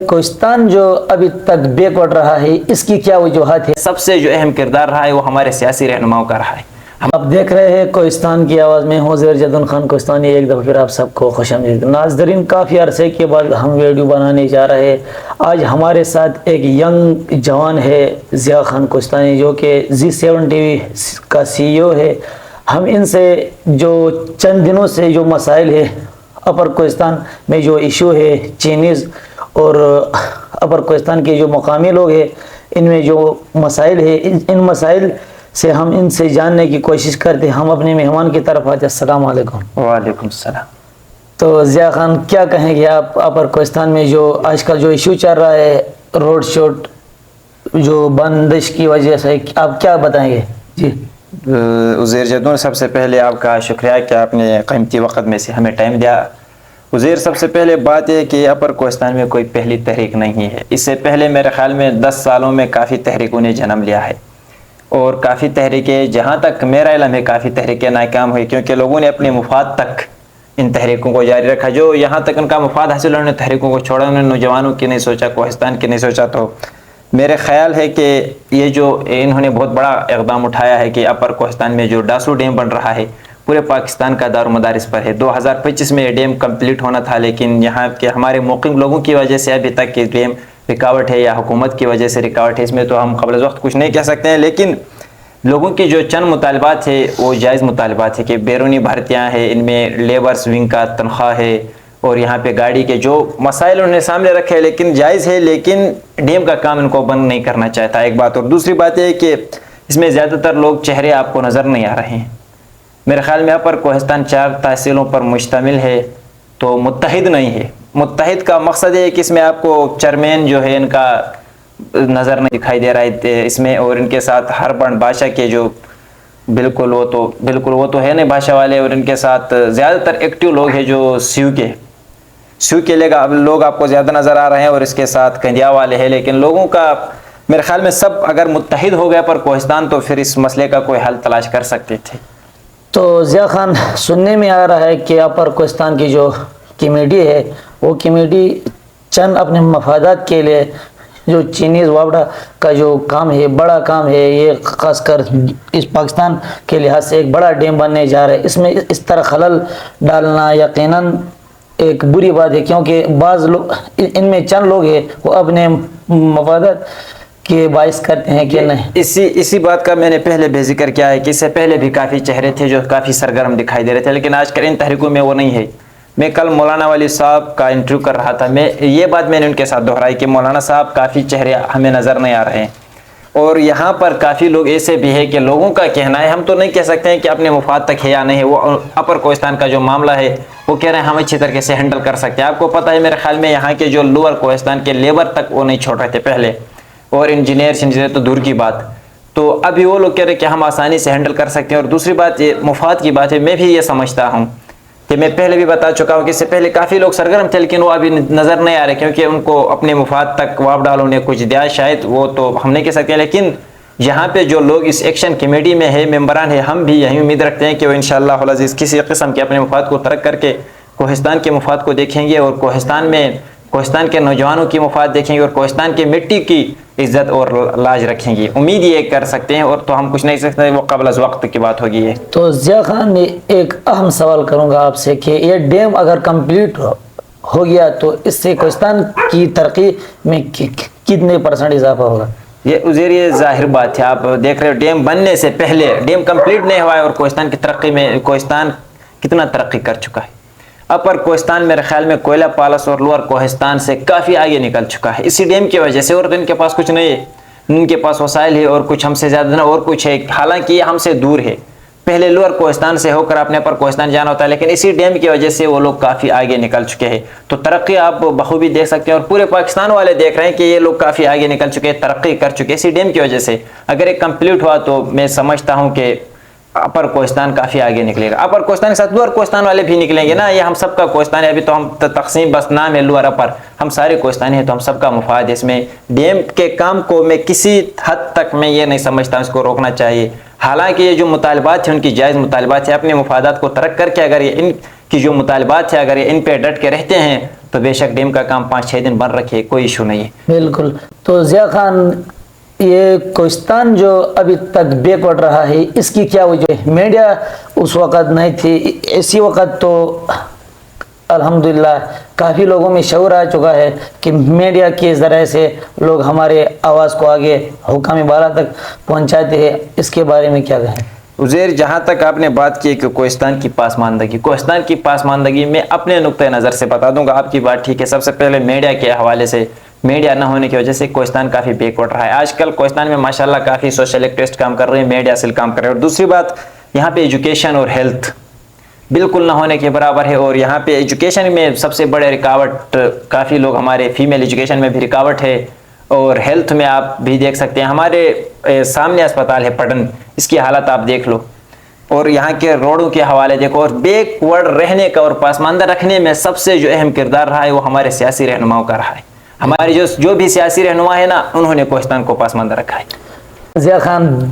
کوہستان جو ابھی تک بیکورڈ رہا ہے، اس کی کیا وجوہات ہے؟ سب سے جو اہم کردار رہا ہے وہ ہمارے سیاسی رہنماؤں کا رہا ہے۔ آپ دیکھ رہے ہیں کوہستان کی آواز میں ہوں زیر جدن خان کوہستانی، ایک دفعہ پھر آپ سب کو خوش آمدید ناظرین۔ کافی عرصے کے بعد ہم ویڈیو بنانے جا رہے ہیں۔ آج ہمارے ساتھ ایک ینگ جوان ہے ضیاء خان کوہستانی، جو کہ زی7 ٹی وی کا CEO ہے۔ ہم ان سے جو چند دنوں سے جو مسائل ہے اپر کوہستان میں، جو ایشو ہے چینیز اور اپر کوہستان کے جو مقامی لوگ ہیں، ان میں جو مسائل ہے، ان مسائل سے ہم ان سے جاننے کی کوشش کرتے ہیں۔ ہم اپنے مہمان کی طرف آتے ہیں۔ السلام علیکم۔ وعلیکم السلام۔ تو ضیاء خان، کیا کہیں گے آپ اپر کوہستان میں جو آج کل جو ایشو چل رہا ہے روڈ شوٹ جو بندش کی وجہ سے، آپ کیا بتائیں گے؟ جی عزیر جدون، سب سے پہلے آپ کا شکریہ کہ آپ نے قیمتی وقت میں سے ہمیں ٹائم دیا۔ عزیر، سب سے پہلے بات یہ کہ اپر کوہستان میں کوئی پہلی تحریک نہیں ہے۔ اس سے پہلے میرے خیال میں 10 سالوں میں کافی تحریکوں نے جنم لیا ہے، اور کافی تحریکیں، جہاں تک میرا علم ہے، کافی تحریکیں ناکام ہوئی، کیونکہ لوگوں نے اپنے مفاد تک ان تحریکوں کو جاری رکھا۔ جو یہاں تک ان کا مفاد حاصل، انہوں نے تحریکوں کو چھوڑا، انہوں نے نوجوانوں کی نہیں سوچا، کوہستان کی نہیں سوچا۔ تو میرے خیال ہے کہ یہ جو انہوں نے بہت بڑا اقدام اٹھایا ہے کہ اپر کوہستان میں جو ڈاسو ڈیم بن رہا ہے، پورے پاکستان کا دار و مدار اس پر ہے۔ 2025 میں یہ ڈیم کمپلیٹ ہونا تھا، لیکن یہاں کے ہمارے موقع لوگوں کی وجہ سے ابھی تک یہ ڈیم رکاوٹ ہے، یا حکومت کی وجہ سے رکاوٹ ہے، اس میں تو ہم قبل از وقت کچھ نہیں کہہ سکتے ہیں۔ لیکن لوگوں کی جو چند مطالبات ہے وہ جائز مطالبات ہے کہ بیرونی بھرتیاں ہیں، ان میں لیبرز ونگ کا تنخواہ ہے، اور یہاں پہ گاڑی کے جو مسائل انہوں نے سامنے رکھے ہیں، لیکن جائز ہے، لیکن ڈیم کا کام ان کو بند نہیں کرنا چاہتا، ایک بات۔ اور دوسری بات یہ ہے کہ اس میں زیادہ تر لوگ چہرے آپ کو نظر نہیں آ رہے ہیں۔ میرے خیال میں اپر کوہستان 4 تحصیلوں پر مشتمل ہے، تو متحد نہیں ہے۔ متحد کا مقصد ہے کہ اس میں آپ کو چیئرمین جو ہے ان کا نظر نہیں دکھائی دے رہا ہے اس میں، اور ان کے ساتھ ہر بڑھ بادشاہ کے جو بالکل وہ تو ہے نہیں بادشاہ والے، اور ان کے ساتھ زیادہ تر ایکٹیو لوگ ہیں جو سیو کے لوگ آپ کو زیادہ نظر آ رہے ہیں، اور اس کے ساتھ کندیا والے ہیں۔ لیکن لوگوں کا میرے خیال میں سب اگر متحد ہو گیا پر کوہستان، تو پھر اس مسئلے کا کوئی حل تلاش کر سکتے تھے۔ تو ضیاء خان، سننے میں آ رہا ہے کہ اپر کوہستان کی جو کمیٹی ہے، وہ کمیٹی چند اپنے مفادات کے لیے جو چینیز وابڈا کا جو کام ہے، بڑا کام ہے، یہ خاص کر اس پاکستان کے لحاظ سے ایک بڑا ڈیم بننے جا رہا ہے، اس میں اس طرح خلل ڈالنا یقیناً ایک بری بات ہے، کیونکہ بعض لوگ ان میں چند لوگ ہیں وہ اپنے مفادات کے باعث کرتے ہیں کہ نہیں۔ اسی بات کا میں نے پہلے بھی ذکر کیا ہے کہ اس سے پہلے بھی کافی چہرے تھے جو کافی سرگرم دکھائی دے رہے تھے، لیکن آج کل ان تحریکوں میں وہ نہیں ہے۔ میں کل مولانا والی صاحب کا انٹرویو کر رہا تھا، یہ بات میں نے ان کے ساتھ دہرائی کہ مولانا صاحب کافی چہرے ہمیں نظر نہیں آ رہے ہیں، اور یہاں پر کافی لوگ ایسے بھی ہیں کہ لوگوں کا کہنا ہے، ہم تو نہیں کہہ سکتے ہیں کہ اپنے مفاد تک ہے یا نہیں ہے، وہ اپر کوہستان کا جو معاملہ ہے وہ کہہ رہے ہیں ہم اچھی طریقے سے ہینڈل کر سکتے ہیں۔ آپ کو پتہ ہے میرے خیال میں یہاں کے جو لوور کوہستان کے لیبر تک وہ نہیں چھوڑ رہے تھے پہلے، اور انجینئر تو دور کی بات، تو ابھی وہ لوگ کہہ رہے ہیں کہ ہم آسانی سے ہینڈل کر سکتے ہیں۔ اور دوسری بات یہ مفاد کی بات ہے، میں بھی یہ سمجھتا ہوں کہ میں پہلے بھی بتا چکا ہوں کہ اس سے پہلے کافی لوگ سرگرم تھے، لیکن وہ ابھی نظر نہیں آ رہے، کیونکہ ان کو اپنے مفاد تک واب ڈالوں نے کچھ دیا شاید، وہ تو ہم نہیں کہہ سکتے۔ لیکن یہاں پہ جو لوگ اس ایکشن کمیٹی میں ہے، ممبران ہیں، ہم بھی یہی امید رکھتے ہیں کہ وہ انشاءاللہ العزیز کسی قسم کے اپنے مفاد کو ترک کر کے کوہستان کے مفاد کو دیکھیں گے، اور کوہستان کے نوجوانوں کی مفاد دیکھیں گے، اور کوہستان کی مٹی کی عزت اور لاج رکھیں گے۔ امید یہ کر سکتے ہیں، اور تو ہم کچھ نہیں سکتے، وہ قبل از وقت کی بات ہوگی ہے۔ تو ضیاء خان، ایک اہم سوال کروں گا آپ سے کہ یہ ڈیم اگر کمپلیٹ ہو گیا تو اس سے کوہستان کی ترقی میں کتنے % اضافہ ہوگا؟ یہ ظاہر بات ہے، آپ دیکھ رہے ہو ڈیم بننے سے پہلے ڈیم کمپلیٹ نہیں ہوا ہے، اور کوہستان کی ترقی میں کوہستان کتنا ترقی کر چکا ہے۔ اپر کوہستان میرے خیال میں کوئلہ پالس اور لوور کوہستان سے کافی آگے نکل چکا ہے اسی ڈیم کی وجہ سے، اور ان کے پاس کچھ نہیں ہے، ان کے پاس وسائل ہے، اور کچھ ہم سے زیادہ نہ، اور کچھ ہے، حالانکہ یہ ہم سے دور ہے۔ پہلے لوور کوہستان سے ہو کر آپ نے اپر کوہستان جانا ہوتا ہے، لیکن اسی ڈیم کی وجہ سے وہ لوگ کافی آگے نکل چکے ہیں۔ تو ترقی آپ بخوبی دیکھ سکتے ہیں، اور پورے پاکستان والے دیکھ رہے ہیں کہ یہ لوگ کافی آگے نکل چکے ہیں، ترقی کر چکے اسی ڈیم کی وجہ سے۔ اگر یہ کمپلیٹ ہوا تو میں سمجھتا ہوں کہ اپر کوہستان کافی آگے نکلے گا۔ اپر کوہستان کے ساتھ لوور کوہستان والے بھی نکلیں گے نا، یہ ہم سب کا کوہستان ہے، ابھی تو ہم تقسیم بس نام ہے لوور اپر، ہم سارے کوہستانی ہیں، تو ہم سب کا مفاد ہے۔ اس میں ڈیم کے کام کو میں کسی حد تک میں یہ نہیں سمجھتا اس کو روکنا چاہیے، حالانکہ یہ جو مطالبات ہیں ان کی جائز مطالبات ہیں، اپنے مفادات کو ترک کر کے اگر کہ جو مطالبات ہیں اگر یہ ان پہ ڈٹ کے رہتے ہیں تو بے شک ڈیم کا کام 5-6 دن بند رکھے، کوئی ایشو نہیں ہے۔ بالکل۔ تو ضیاء خان، یہ کوہستان جو ابھی تک بیکورڈ رہا ہے، اس کی کیا وجہ ہے؟ میڈیا اس وقت نہیں تھی، اسی وقت تو الحمدللہ کافی لوگوں میں شعور آ چکا ہے کہ میڈیا کے ذریعے سے لوگ ہمارے آواز کو آگے حکام بالا تک پہنچاتے ہیں، اس کے بارے میں کیا کہیں؟ عزیر، جہاں تک آپ نے بات کی کہ کوہستان کی پاسماندگی میں اپنے نقطۂ نظر سے بتا دوں گا، آپ کی بات ٹھیک ہے۔ سب سے پہلے میڈیا کے حوالے سے، میڈیا نہ ہونے کی وجہ سے کوہستان کافی بیکورڈ رہا ہے۔ آج کل کوہستان میں ماشاءاللہ کافی سوشل ایکٹیوسٹ کام کر رہے ہیں، میڈیا سے کام کر رہے ہیں، اور دوسری بات یہاں پہ ایجوکیشن اور ہیلتھ بالکل نہ ہونے کے برابر ہے، اور یہاں پہ ایجوکیشن میں سب سے بڑے رکاوٹ، کافی لوگ ہمارے فیمیل ایجوکیشن میں بھی رکاوٹ ہے، اور ہیلتھ میں آپ بھی دیکھ سکتے ہیں، ہمارے سامنے اسپتال ہے پٹن، اس کی حالت آپ دیکھ لو، اور یہاں کے روڈوں کے حوالے دیکھو، اور بیک ورڈ رہنے کا اور پاسماندہ رکھنے میں سب سے جو اہم کردار رہا ہے وہ ہمارے سیاسی رہنماؤں کا رہا ہے۔ ہمارے جو بھی سیاسی رہنما ہے نا، انہوں نے کوہستان کو پاسماندہ رکھا ہے۔ ضیاء خان،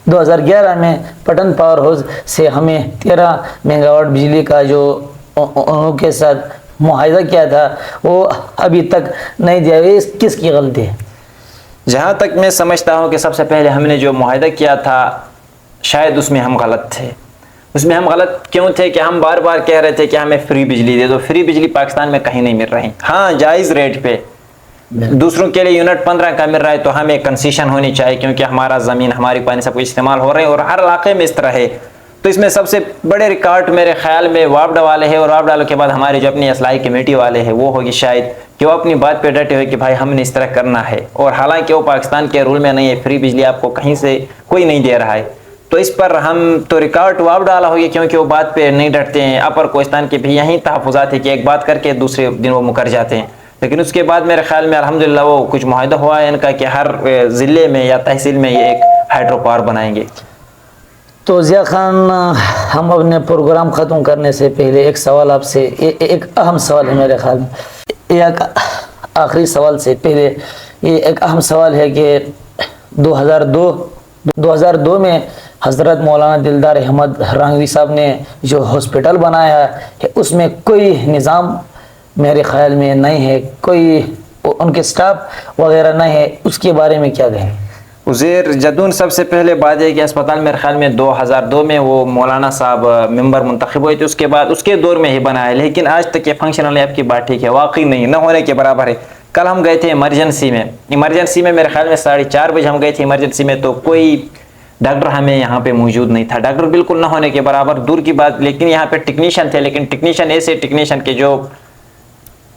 2011 میں پٹن پاور ہاؤس سے ہمیں 13 میگا واٹ بجلی کا جو انہوں کے ساتھ معاہدہ کیا تھا وہ ابھی تک نہیں دیا، اس کس کی غلطی ہے؟ جہاں تک میں سمجھتا ہوں کہ سب سے پہلے ہم نے جو معاہدہ کیا تھا شاید اس میں ہم غلط تھے۔ اس میں ہم غلط کیوں تھے کہ ہم بار بار کہہ رہے تھے کہ ہمیں فری بجلی دے دو۔ فری بجلی پاکستان میں کہیں نہیں مل رہی، ہاں جائز ریٹ پہ دوسروں کے لیے یونٹ 15 کا مل رہا ہے، تو ہمیں کنسیشن ہونی چاہیے کیونکہ ہمارا زمین، ہماری پانی سب کچھ استعمال ہو رہے ہیں، اور ہر علاقے میں اس طرح ہے۔ تو اس میں سب سے بڑے ریکارڈ میرے خیال میں وابڈا والے ہیں، اور وابڈا کے بعد ہمارے جو اپنی اصلاحی کمیٹی والے ہیں وہ ہوگی شاید، کہ وہ اپنی بات پہ ڈٹے ہوئے کہ بھائی ہم نے اس طرح کرنا ہے، اور حالانکہ وہ پاکستان کے رول میں نہیں ہے، فری بجلی آپ کو کہیں سے کوئی نہیں دے رہا ہے۔ تو اس پر ہم تو ریکارڈ واب ڈالا ہوگی کیونکہ وہ بات پہ نہیں ڈرتے ہیں۔ اپر کوہستان کے بھی یہیں تحفظات ہے کہ ایک بات کر کے دوسرے دن وہ مکر جاتے ہیں، لیکن اس کے بعد میرے خیال میں الحمدللہ وہ کچھ معاہدہ ہوا ہے ان کا کہ ہر ضلع میں یا تحصیل میں یہ ایک ہائیڈرو پاور بنائیں گے۔ تو ضیاء خان، ہم اپنے پروگرام ختم کرنے سے پہلے ایک سوال آپ سے، ایک اہم سوال ہے میرے خیال میں، ایک آخری سوال سے پہلے یہ ایک اہم سوال ہے کہ 2002 میں حضرت مولانا دلدار احمد رانگوی صاحب نے جو ہاسپٹل بنایا ہے اس میں کوئی نظام میرے خیال میں نہیں ہے، کوئی ان کے سٹاف وغیرہ نہیں ہے، اس کے بارے میں کیا کہیں؟ عزیر جدون، سب سے پہلے بات ہے کہ اسپتال میرے خیال میں 2002 میں وہ مولانا صاحب ممبر منتخب ہوئے تھے، اس کے بعد اس کے دور میں ہی بنا ہے، لیکن آج تک یہ فنکشنل ہے۔ آپ کی بات ٹھیک ہے، واقعی نہیں، نہ ہونے کے برابر ہے۔ کل ہم گئے تھے ایمرجنسی میں میرے خیال میں 4:30 بجے ہم گئے تھے ایمرجنسی میں، تو کوئی ڈاکٹر ہمیں یہاں پہ موجود نہیں تھا، ڈاکٹر بالکل نہ ہونے کے برابر، دور کی بات۔ لیکن یہاں پہ ٹیکنیشین تھے، لیکن ٹیکنیشین ایسے ٹیکنیشین کے جو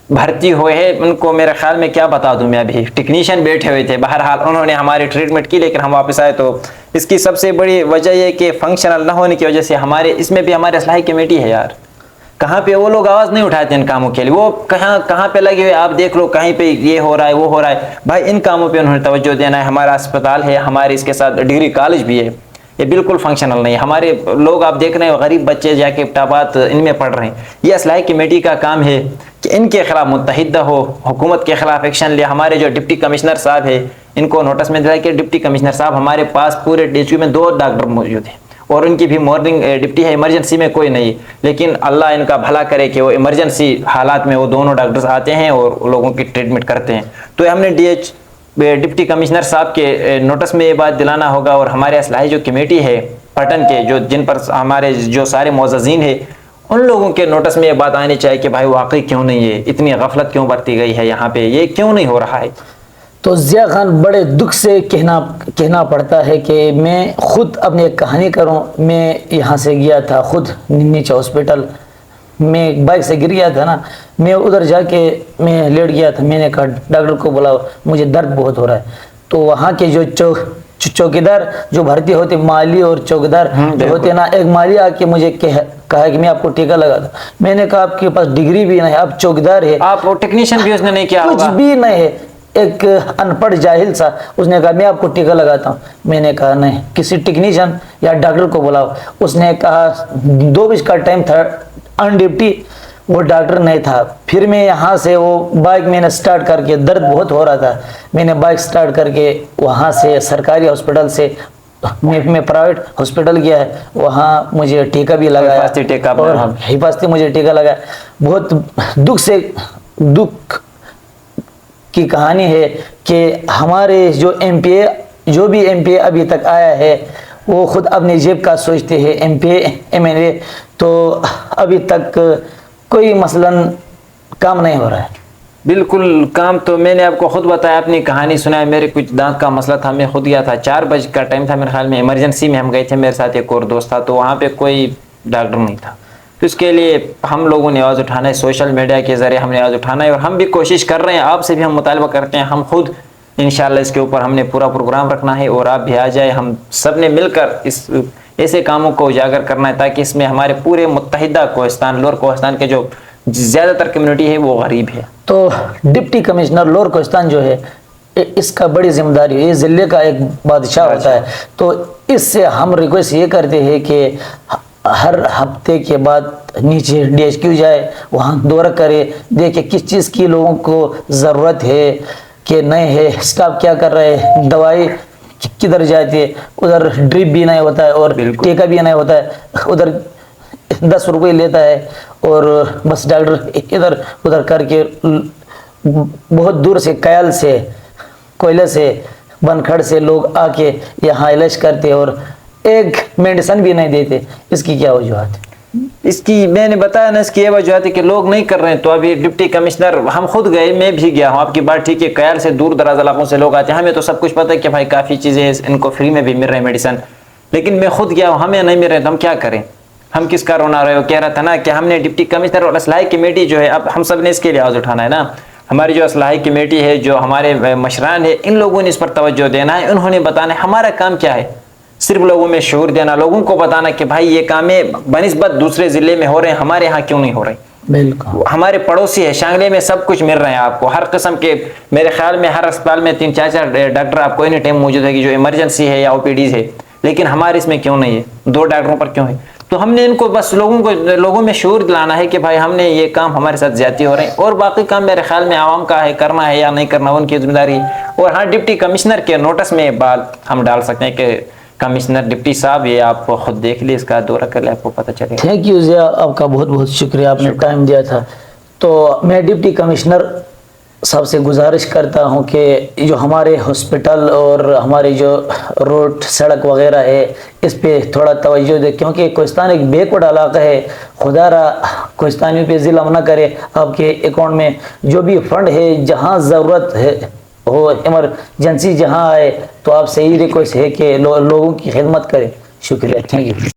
بھرتی ہوئے ہیں ان کو میرے خیال میں کیا بتا دوں میں، ابھی ٹیکنیشین بیٹھے ہوئے تھے، بہرحال انہوں نے ہماری ٹریٹمنٹ کی، لیکن ہم واپس آئے۔ تو اس کی سب سے بڑی وجہ یہ کہ فنکشنل نہ ہونے کی وجہ سے ہمارے اس میں بھی ہمارے اصلاحی کمیٹی ہے یار، کہاں پہ وہ لوگ آواز نہیں اٹھاتے ان کاموں کے لیے، وہ کہاں پہ لگے ہوئے، آپ دیکھ لو کہیں پہ یہ ہو رہا ہے وہ ہو رہا ہے، بھائی ان کاموں پہ انہوں نے توجہ دینا ہے۔ ہمارا اسپتال ہے، ہمارے اس کے ساتھ ڈگری کالج بھی ہے، یہ بالکل فنکشنل نہیں ہے۔ ہمارے لوگ آپ دیکھ رہے ہیں غریب بچے جا کے ابٹابات ان میں پڑھ رہے ہیں، یہ اصلاحی کمیٹی کا کام ہے کہ ان کے خلاف متحدہ ہو، حکومت کے خلاف ایکشن لے۔ ہمارے جو ڈپٹی کمشنر صاحب ہے ان کو نوٹس میں دیا کہ ڈپٹی کمشنر صاحب ہمارے پاس پورے DHQ میں 2 ڈاکٹر موجود ہیں، اور ان کی بھی مارننگ ڈپٹی ہے، ایمرجنسی میں کوئی نہیں، لیکن اللہ ان کا بھلا کرے کہ وہ ایمرجنسی حالات میں وہ دونوں ڈاکٹرز آتے ہیں اور لوگوں کی ٹریٹمنٹ کرتے ہیں۔ تو ہم نے ڈپٹی کمشنر صاحب کے نوٹس میں یہ بات دلانا ہوگا، اور ہمارے اصلاحی جو کمیٹی ہے پٹن کے جن پر ہمارے جو سارے معززین ہیں ان لوگوں کے نوٹس میں یہ بات آنی چاہیے کہ بھائی واقعی کیوں نہیں ہے، اتنی غفلت کیوں برتی گئی ہے یہاں پہ، یہ کیوں نہیں ہو رہا ہے۔ تو ضیاء خان، بڑے دکھ سے کہنا پڑتا ہے کہ میں خود اپنی ایک کہانی کروں، میں یہاں سے گیا تھا خود نیچے ہاسپٹل، میں بائک سے گر گیا تھا نا، میں ادھر جا کے میں لیٹ گیا تھا، میں نے کہا ڈاکٹر کو بلاؤ مجھے درد بہت ہو رہا ہے۔ تو وہاں کے جو چوکیدار جو بھرتی ہوتے، مالی اور چوکیدار جو ہوتے نا، ایک مالی آ کے مجھے کہا کہ میں آپ کو ٹیکہ لگا دوں۔ میں نے کہا آپ کے پاس ڈگری بھی نہیں ہے، آپ چوکیدار ہے، آپ ٹیکنیشین بھی اس نے نہیں کیا کچھ ہوگا، بھی نہیں ہے، ایک ان پڑھ جاہل سا، اس نے کہا میں آپ کو ٹیکہ لگاتا ہوں۔ میں نے کہا نہیں، کسی ٹیکنیشین یا ڈاکٹر کو بلاؤ۔ اس نے کہا 2 بجے کا ٹائم تھا، ان ڈیوٹی وہ ڈاکٹر نہیں تھا۔ پھر میں یہاں سے وہ بائک میں نے سٹارٹ کر کے، درد بہت ہو رہا تھا، میں نے بائک سٹارٹ کر کے وہاں سے سرکاری ہاسپٹل سے میں پرائیویٹ ہاسپٹل گیا ہے، وہاں مجھے ٹیکا بھی لگایا حفاظتی ٹیکا اور بنا۔ حفاظتی مجھے ٹیکا لگایا۔ بہت دکھ کی کہانی ہے کہ ہمارے جو بھی ایم پی اے ابھی تک آیا ہے وہ خود اپنی جیب کا سوچتے ہیں، M P A M L A, تو ابھی تک کوئی مثلاً کام نہیں ہو رہا ہے۔ بالکل کام تو میں نے آپ کو خود بتایا، اپنی کہانی سنایا، میرے کچھ دانت کا مسئلہ تھا، میں خود گیا تھا، 4 بجے کا ٹائم تھا میرے خیال میں، ایمرجنسی میں ہم گئے تھے، میرے ساتھ ایک اور دوست تھا، تو وہاں پہ کوئی ڈاکٹر نہیں تھا۔ تو اس کے لیے ہم لوگوں نے آواز اٹھانا ہے، سوشل میڈیا کے ذریعے ہم نے آواز اٹھانا ہے، اور ہم بھی کوشش کر رہے ہیں، آپ سے بھی ہم مطالبہ کرتے ہیں، ہم خود انشاءاللہ اس کے اوپر ہم نے پورا پروگرام رکھنا ہے، اور آپ بھی آ جائے، ہم سب نے مل کر اس ایسے کاموں کو اجاگر کرنا ہے تاکہ اس میں ہمارے پورے متحدہ کوہستان، لور کوہستان کے جو زیادہ تر کمیونٹی ہے وہ غریب ہے۔ تو ڈپٹی کمشنر لور کوہستان جو ہے اس کا بڑی ذمہ داری ہے، یہ ضلع کا ایک بادشاہ ہوتا ہے، تو اس سے ہم ریکویسٹ یہ کرتے ہیں کہ ہر ہفتے کے بعد نیچے ڈی ایچ کیو جائے، وہاں دورہ کرے، دیکھے کس چیز کی لوگوں کو ضرورت ہے کہ نہیں ہے، اسٹاف کیا کر رہے ہیں، دوائی کدھر جاتی ہے، ادھر ڈرپ بھی نہیں ہوتا ہے اور ٹیکا بھی نہیں ہوتا ہے، ادھر 10 روپے لیتا ہے اور بس ڈاکٹر ادھر ادھر کر کے بہت دور سے کیال سے، کوئلہ سے، بنکھڑ سے لوگ آ کے یہاں علاج کرتے اور ایک میڈیسن بھی نہیں دیتے۔ اس کی کیا وجوہات ہے؟ اس کی میں نے بتایا نا، اس کی یہ وجوہات ہے کہ لوگ نہیں کر رہے ہیں، تو ابھی ڈپٹی کمشنر ہم خود گئے، میں بھی گیا ہوں، آپ کی بات ٹھیک ہے، کیال سے دور دراز علاقوں سے لوگ آتے ہیں، ہمیں تو سب کچھ پتہ ہے کہ بھائی کافی چیزیں ان کو فری میں بھی مل رہے ہیں میڈیسن، لیکن میں خود گیا ہوں، ہمیں نہیں مل رہے تو ہم کیا کریں؟ ہم کس کا رونا رہے ہو؟ کہہ رہا تھا نا کہ ہم نے ڈپٹی کمشنر اور اصلاحی کمیٹی جو ہے، اب ہم سب نے اس کے لیے آواز اٹھانا ہے نا، ہماری جو اصلاحی کمیٹی ہے، جو ہمارے مشران ہے، ان لوگوں نے اس پر توجہ دینا ہے، انہوں نے بتانا ہے ہمارا کام کیا ہے، صرف لوگوں میں شعور دینا، لوگوں کو بتانا کہ بھائی یہ کامیں بنسبت دوسرے ضلع میں ہو رہے ہیں، ہمارے ہاں کیوں نہیں ہو رہے؟ بالکل ہمارے پڑوسی ہے شانگلے میں سب کچھ مل رہے ہیں آپ کو، ہر قسم کے، میرے خیال میں ہر اسپتال میں 3-4 ڈاکٹر آپ کو اینی ٹائم موجود ہے کہ جو ایمرجنسی ہے یا او پی ڈیز ہے، لیکن ہمارے اس میں کیوں نہیں ہے، 2 ڈاکٹروں پر کیوں ہے؟ تو ہم نے ان کو بس لوگوں میں شعور دلانا ہے کہ بھائی ہم نے یہ کام ہمارے ساتھ زیادتی ہو رہے ہیں، اور باقی کام میرے خیال میں عوام کا ہے، کرنا ہے یا نہیں کرنا ان کی ذمہ داری ہے، اور ہاں ڈپٹی کمشنر کے نوٹس میں بات ہم ڈال سکتے ہیں کہ کمشنر ڈپٹی صاحب یہ آپ خود دیکھ لیں، اس کا دورہ کر لیں، آپ کو پتہ چلے گا۔ تھینک یو ضیاء، آپ کا بہت بہت شکریہ، آپ نے ٹائم دیا تھا۔ تو میں ڈپٹی کمشنر صاحب سے گزارش کرتا ہوں کہ جو ہمارے ہاسپٹل اور ہمارے جو روڈ سڑک وغیرہ ہے اس پہ تھوڑا توجہ دے، کیونکہ کوہستان ایک بیکورڈ علاقہ ہے، خدا را کوہستانیوں پہ ظلم نہ کرے، آپ کے اکاؤنٹ میں جو بھی فنڈ ہے جہاں ضرورت ہے ہو، ایمرجنسی جہاں آئے، تو آپ سے ہی ریکویسٹ ہے کہ لوگوں کی خدمت کریں۔ شکریہ، تھینک یو۔